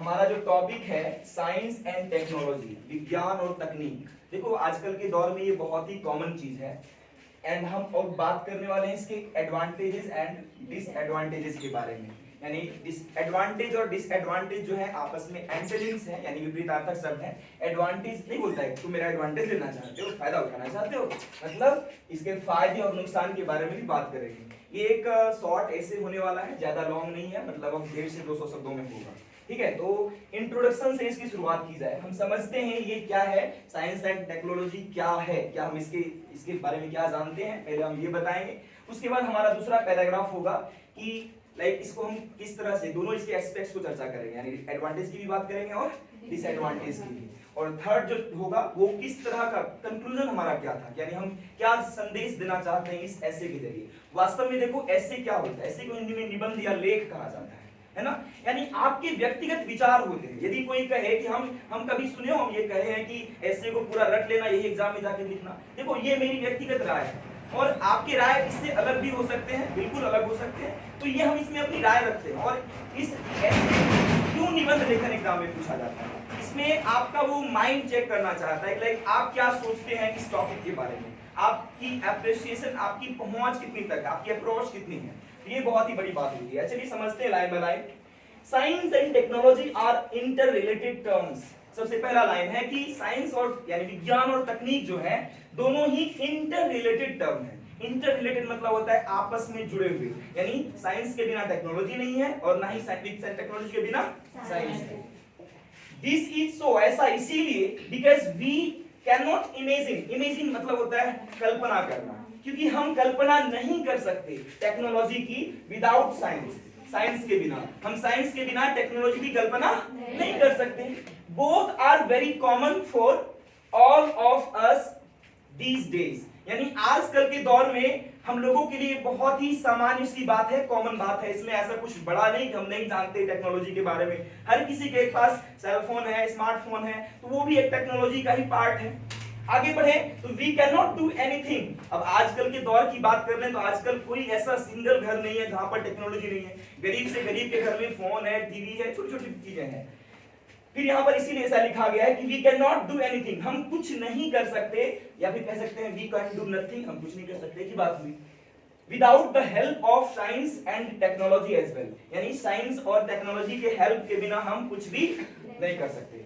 हमारा जो टॉपिक है साइंस एंड टेक्नोलॉजी, विज्ञान और तकनीक। देखो आजकल के दौर में ये बहुत ही कॉमन चीज है एंड हम और बात करने वाले हैं इसके एडवांटेजेस एंड डिसएडवांटेजेस के बारे में। यानी डिसएडवांटेज और डिसएडवांटेज जो है आपस में एंटोनिम्स हैं, यानी विपरीतार्थक शब्द हैं। एडवांटेज नहीं बोलता है तुम मेरा एडवांटेज लेना चाहते हो, फायदा उठाना चाहते हो, मतलब इसके फायदे और नुकसान के बारे में भी बात करेंगे। ये एक शॉर्ट ऐसे होने वाला है, ज्यादा लॉन्ग नहीं है, मतलब अब 150 से 200 शब्दों में होगा। ठीक है, तो इंट्रोडक्शन से इसकी शुरुआत की जाए। हम समझते हैं ये क्या है, साइंस एंड टेक्नोलॉजी क्या है, क्या हम इसके बारे में क्या जानते हैं, पहले हम ये बताएंगे। उसके बाद हमारा दूसरा पैराग्राफ होगा कि लाइक इसको हम किस तरह से दोनों इसके एस्पेक्ट्स को चर्चा करेंगे, यानी एडवांटेज की भी बात करेंगे और डिसएडवांटेज की भी। और थर्ड जो होगा वो किस तरह का कंक्लूजन हमारा क्या था, यानी हम क्या संदेश देना चाहते हैं इस ऐसे के जरिए। वास्तव में देखो ऐसे क्या होता है, ऐसे को हिंदी में निबंध या लेख कहा जाता है ना, यानी आपके व्यक्तिगत विचार होते हैं। यदि कोई कहे कि हम कभी सुने हो हम ये कहे हैं कि ऐसे को पूरा रट लेना, यही एग्जाम में जाके लिखना, देखो ये मेरी व्यक्तिगत राय है और आपकी राय इससे अलग भी हो सकते हैं, बिल्कुल अलग हो सकते हैं। तो ये हम इसमें अपनी राय रखते हैं और इस ऐसे क्यों निबंध लेखन एग्जाम में पूछा जाता है, इसमें आपका वो माइंड चेक करना चाहता है, लाइक आप क्या सोचते हैं इस टॉपिक के बारे में, आपकी एप्रिसिएशन, आपकी पहुंच कितनी तक, आपकी अप्रोच कितनी है, ये बहुत ही बड़ी बात होती है। चलिए समझते हैं line by line. Science and technology are inter related terms. सबसे पहला लाइन है कि साइंस और यानी विज्ञान और तकनीक जो है दोनों ही इंटर रिलेटेड टर्म है। इंटर रिलेटेड मतलब होता है आपस में जुड़े हुए, यानी साइंस के बिना टेक्नोलॉजी नहीं है और ना ही टेक्नोलॉजी के बिना साइंस है। दिस इज सो, ऐसा इसीलिए because we can not imagine, imagine मतलब होता है कल्पना करना, क्योंकि हम कल्पना नहीं कर सकते टेक्नोलॉजी की विदाउट साइंस, साइंस के बिना। हम साइंस के बिना टेक्नोलॉजी की कल्पना नहीं कर सकते। Both are very common for all of us these days, यानी आजकल के दौर में हम लोगों के लिए बहुत ही सामान्य सी बात है, कॉमन बात है। इसमें ऐसा कुछ बड़ा नहीं कि हम नहीं जानते टेक्नोलॉजी के बारे में। हर किसी के पास सेलफोन है, स्मार्टफोन है, तो वो भी एक टेक्नोलॉजी का ही पार्ट है। आगे बढ़े तो we can not do anything. अब आजकल के दौर की बात कर लें तो आजकल कोई ऐसा सिंगल घर नहीं है जहां पर टेक्नोलॉजी नहीं है। गरीब से गरीब के घर में फोन है, टीवी है, छोटी छोटी चीजें हैं। फिर यहाँ पर इसीलिए ऐसा लिखा गया है कि we can not do anything, हम कुछ नहीं कर सकते, या फिर कह सकते हैं वी कैन डू नथिंग, हम कुछ नहीं कर सकते की बात हुई, without the help of science and technology as well, यानी साइंस और टेक्नोलॉजी के हेल्प के बिना हम कुछ भी नहीं कर सकते।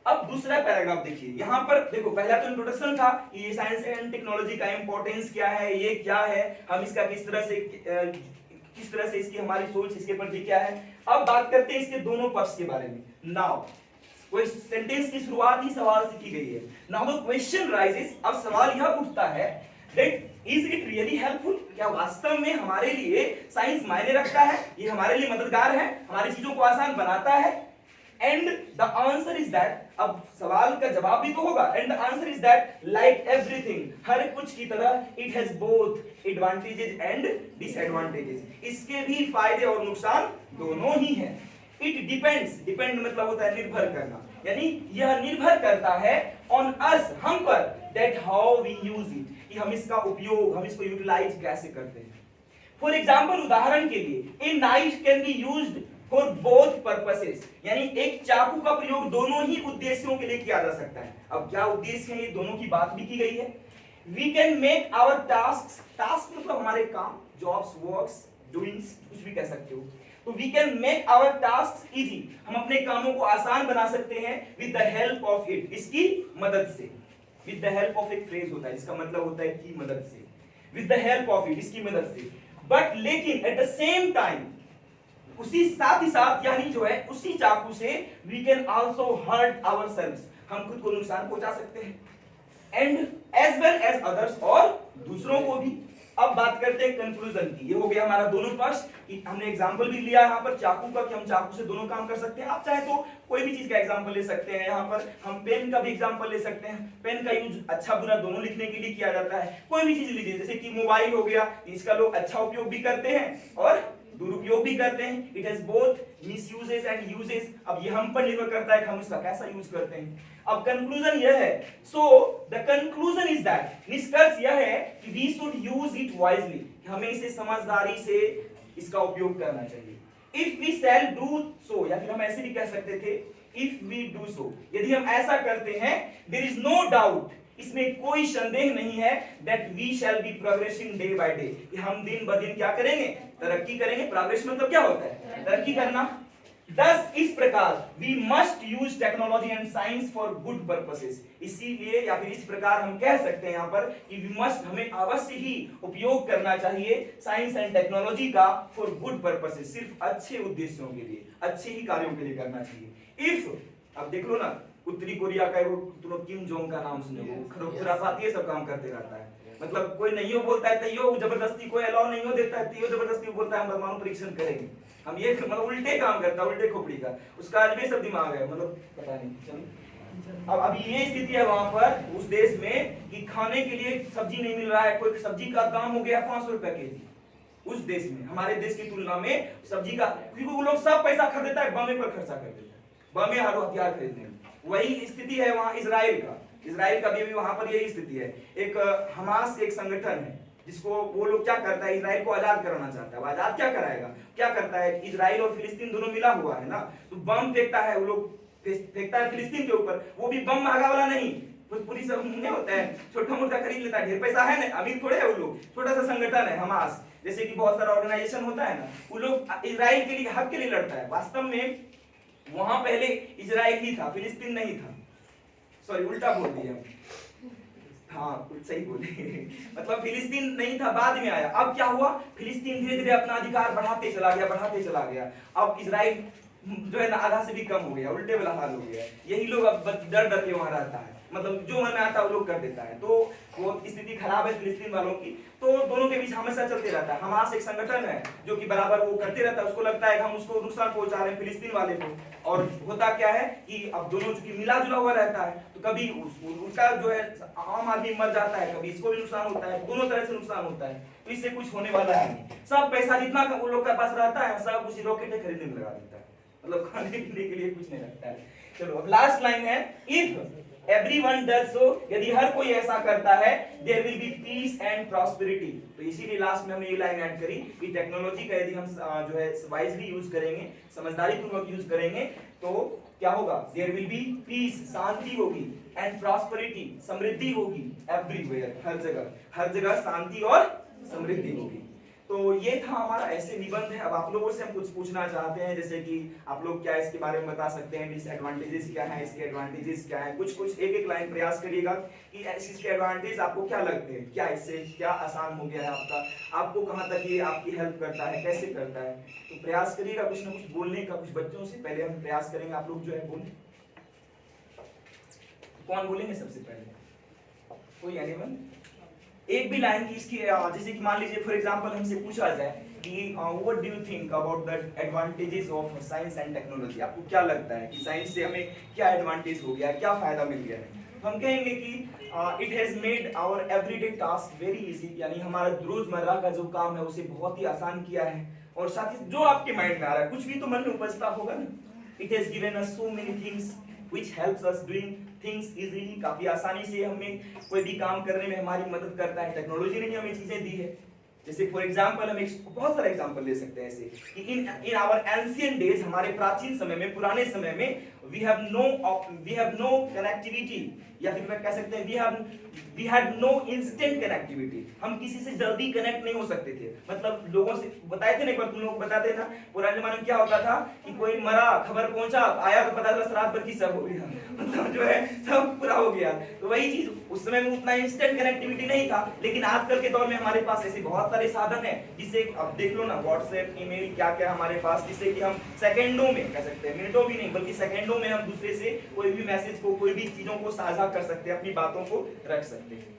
अब दूसरा पैराग्राफ देखिए, यहाँ पर देखो पहला तो इंट्रोडक्शन था कि ये साइंस एंड टेक्नोलॉजी का इंपॉर्टेंस क्या है, ये क्या है, हम इसका किस तरह से इसकी हमारी सोच इसके प्रति क्या है। अब बात करते हैं इसके दोनों पक्ष के बारे में। नाउ कोई सेंटेंस की शुरुआत ही सवाल से की गई है। नाउ द क्वेश्चन राइजेस, अब सवाल यह उठता है that is it really helpful, क्या वास्तव में हमारे लिए साइंस मायने रखता है, ये हमारे लिए मददगार है, हमारी चीजों को आसान बनाता है। And the answer is that, अब सवाल का जवाब भी तो होगा, and the answer is that like everything, हर कुछ की तरह it has both advantages and disadvantages, इसके भी फायदे और नुकसान दोनों ही हैं। इट डिपेंड्स, डिपेंड मतलब होता है निर्भर करना, यानी यह निर्भर करता है ऑन अस, हम पर, that how we use it, कि हम इसका उपयोग, हम इसको यूटिलाइज कैसे करते हैं। फॉर एग्जाम्पल, उदाहरण के लिए, a knife can be used for both purposes, यानी एक चाकू का प्रयोग दोनों ही उद्देश्यों के लिए किया जा सकता है। अब क्या उद्देश्य है, ये दोनों की बात भी की गई है। We can make our task, task मतलब हमारे काम, जॉब्स, वर्क्स, डूइंग्स, कुछ भी कह सकते हो। तो we can make our task easy, हम अपने कामों को आसान बना सकते हैं with the help of it, इसकी मदद से। विद द हेल्प ऑफ एक फ्रेज होता है, इसका मतलब होता है की मदद से, with the help of it, इसकी मदद से। बट लेकिन एट द सेम टाइम, उसी साथ ही साथ, यानी जो है उसी चाकू से we can also hurt ourselves, हम खुद को नुकसान पहुंचा सकते हैं, and as well as others, और दूसरों को भी। अब बात करते हैं कंक्लूजन की। ये हो गया हमारा दोनों पक्ष, कि हमने एग्जांपल भी लिया यहाँ पर चाकू का, कि हम चाकू से दोनों काम कर सकते हैं। आप चाहे तो कोई भी चीज का एग्जांपल ले सकते हैं, यहाँ पर हम पेन का भी एग्जांपल ले सकते हैं। पेन का यूज अच्छा बुरा दोनों लिखने के लिए किया जाता है। कोई भी चीज लीजिए, जैसे कि मोबाइल हो गया, इसका लोग अच्छा उपयोग भी करते हैं और दुरुपयोग भी करते हैं। It has both misuses and uses. अब ये हम पर निर्भर करता है कि हम इसका कैसा यूज करते हैं। अब कंक्लूजन यह है, so the conclusion is that, निष्कर्ष यह है कि we should use it wisely, हमें इसे समझदारी से इसका उपयोग करना चाहिए। If we shall do so, या फिर हम ऐसे भी कह सकते थे इफ वी डू सो, यदि हम ऐसा करते हैं, देयर इज नो डाउट, इसमें कोई संदेह नहीं है, that we shall be progressing day by day, कि हम दिन ब दिन क्या करेंगे, तरक्की करेंगे। प्रोग्रेस मतलब क्या होता है, तरक्की करना। दस इस प्रकार we must use technology and science for good purposes, इसीलिए या फिर इस प्रकार हम कह सकते हैं यहाँ पर कि वी मस्ट, हमें अवश्य ही उपयोग करना चाहिए साइंस एंड टेक्नोलॉजी का फॉर गुड पर्पसेस, सिर्फ अच्छे उद्देश्यों के लिए, अच्छे ही कार्यों के लिए करना चाहिए। इफ, अब देख लो ना, उत्तरी कोरिया का वो किम जोंग का नाम सुने, वो खुराफाती ये सब काम करते रहता है, मतलब कोई नहीं हो बोलता है तैयो जबरदस्ती, कोई अलाउ नहीं हो देता है तैयो जबरदस्ती बोलता है हम परमाणु परीक्षण करेंगे, हम ये मतलब उल्टे काम करता है, उल्टे खोपड़ी का, उसका अजबे सब दिमाग है, मतलब पता नहीं। चलो अब ये स्थिति है वहां पर उस देश में कि खाने के लिए सब्जी नहीं मिल रहा है, कोई सब्जी का दाम हो गया 500 रुपए केजी उस देश में, हमारे देश की तुलना में सब्जी का, क्योंकि वो लोग सब पैसा खरीदता है बमे पर खर्चा कर देता है, बमे हथियार खरीदने में। वही स्थिति है वहां इजराइल का, इजराइल का भी वहां पर यही स्थिति है। एक हमास एक संगठन है जिसको वो लोग क्या करता है, इजराइल को आजाद कराना चाहता है। आजाद क्या कराएगा, क्या करता है, इजराइल और फिलिस्तीन दोनों मिला हुआ है ना, तो बम फेंकता है, वो लोग फेंकता है फिलिस्तीन के ऊपर, वो भी बम महंगा वाला नहीं, पूरी सब नहीं होता है, छोटा मोटा खरीद लेता है, ढेर पैसा है ना, अमीर थोड़े है वो लोग, छोटा सा संगठन है हमास, जैसे कि बहुत सारा ऑर्गेनाइजेशन होता है ना, वो लोग इजराइल के लिए, हक के लिए लड़ता है। वास्तव में वहां पहले इजराइल ही था, फिलिस्तीन नहीं था, सॉरी उल्टा बोल दिया, हाँ सही बोले मतलब फिलिस्तीन नहीं था, बाद में आया। अब क्या हुआ, फिलिस्तीन धीरे धीरे अपना अधिकार बढ़ाते चला गया, बढ़ाते चला गया, अब इजराइल जो है ना आधा से भी कम हो गया, उल्टे वाला हाल हो गया। यही लोग अब डर डर के वहां रहता है, मतलब जो मन में आता है वो लोग कर देता है, तो वो स्थिति खराब है फिलिस्तीन वालों की। तो दोनों के बीच हमेशा चलते रहता है। हमास एक संगठन है जो कि बराबर वो करते रहता है, उसको लगता है कि हम उसको नुकसान पहुंचा रहे हैं फिलिस्तीन वाले को, और होता क्या है कि अब दोनों चूंकि मिला जुला हुआ रहता है, तो कभी उसका जो है आम आदमी मर जाता है, कभी इसको भी नुकसान होता है, दोनों तरह से नुकसान होता है, तो इससे कुछ होने वाला है नहीं। सब पैसा जितना वो लोग के पास रहता है सब उसी रॉकेट खरीदने में लगा देता है, मतलब खाने पीने के लिए कुछ नहीं रखता है। चलो अब लास्ट लाइन है, इफ everyone does so, यदि हर कोई ऐसा करता है, there will be peace and prosperity। तो इसीलिए लास्ट में हमने ये लाइन ऐड करी कि टेक्नोलॉजी का यदि हम जो है वाइजली यूज करेंगे, समझदारी पूर्वक यूज करेंगे, तो क्या होगा, there will be peace, शांति होगी, and prosperity, समृद्धि होगी, everywhere, हर जगह शांति और समृद्धि होगी। तो ये था हमारा ऐसे निबंध है। अब आप लोगों से हम कुछ पूछना चाहते हैं, जैसे कि आप लोग क्या इसके बारे में बता सकते हैं, डिसएडवांटेजेस क्या है, इसके एडवांटेजेस क्या है, कुछ एक एक लाइन प्रयास करिएगा कि इसके एडवांटेज आपको क्या लगते हैं, क्या इससे क्या आसान हो गया है आपका, आपको कहाँ तक ये आपकी हेल्प करता है, कैसे करता है, तो प्रयास करिएगा कुछ ना कुछ बोलने का। कुछ बच्चों से पहले हम प्रयास करेंगे, आप लोग जो है बोले, कौन बोलेंगे सबसे पहले, कोई एनीवन, एक भी लाइन की इसकी, जैसे कि मान लीजिए फॉर एग्जांपल हमसे पूछा जाए कि what do you think about the advantages of science and technology, आपको क्या लगता है कि साइंस से हमें क्या एडवांटेज हो गया, क्या फायदा मिल गया है, तो हम कहेंगे कि it has made our everyday task very easy, यानी हमारा रोजमर्रा का जो काम है उसे बहुत ही आसान किया है, और साथ ही जो आपके माइंड में आ रहा है, कुछ भी तो मन में उपजता होगा ना, it has given us so many things which helps us doing things easily, काफी आसानी से हमें कोई भी काम करने में हमारी मदद करता है। टेक्नोलॉजी ने ही हमें चीजें दी है, जैसे फॉर एग्जांपल हम एक बहुत सारा एग्जांपल ले सकते हैं ऐसे कि इन आवर एंशिएंट डेज, हमारे प्राचीन समय में, पुराने समय में, we have no connectivity, या फिर मैं कह सकते हैं we had no instant connectivity, हम किसी से जल्दी कनेक्ट नहीं हो सकते थे, मतलब लोगों से बताए थे ना, एक बार तुम लोग बताते ना, पुराने जमाने में क्या होता था कि कोई मरा, खबर पहुंचा, आया तो पता चला रात भर की सब हो गया, मतलब जो है सब पूरा हो गया। तो वही चीज उस समय में उतना इंस्टेंट कनेक्टिविटी नहीं था, लेकिन आजकल के दौर में हमारे पास ऐसे बहुत सारे साधन है जिससे, अब देख लो ना, व्हाट्सएप, ईमेल, क्या क्या हमारे पास, जिससे कि हम सेकंडों में, कह सकते हैं मिनटों भी नहीं बल्कि सेकंडों में हम दूसरे से कोई भी मैसेज को, कोई भी चीजों को साझा कर सकते हैं, अपनी बातों को रख सकते हैं।